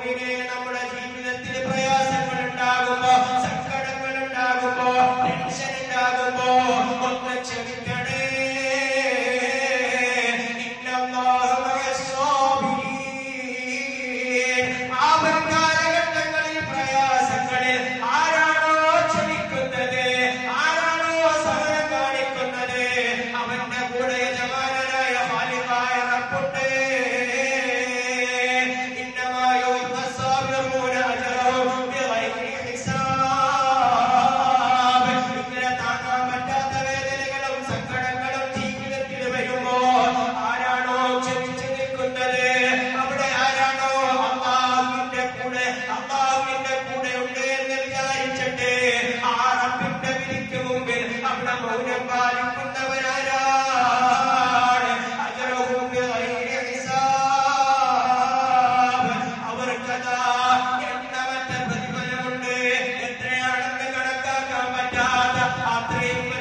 നമ്മുടെ ജീവിതത്തിൽ പ്രയാസങ്ങൾ ഉണ്ടാകുമ്പോ, സങ്കടങ്ങൾ ഉണ്ടാകുമ്പോ, ടെൻഷൻ ഉണ്ടാകുമ്പോ ഒന്ന് ക്ഷമിക്കണേ. കാലഘട്ടങ്ങളിൽ പ്രയാസങ്ങളിൽ ആരാണോ ക്ഷമിക്കുന്നത്, ആരാണോ സമയം കാണിക്കുന്നത്, അവന്റെ കൂടെ യജമാനനായ ഖാലിഖായ റബ്ബുണ്ട്. എത്രയാണെന്ന് കണക്കാക്കാൻ പറ്റാത്ത അത്രയും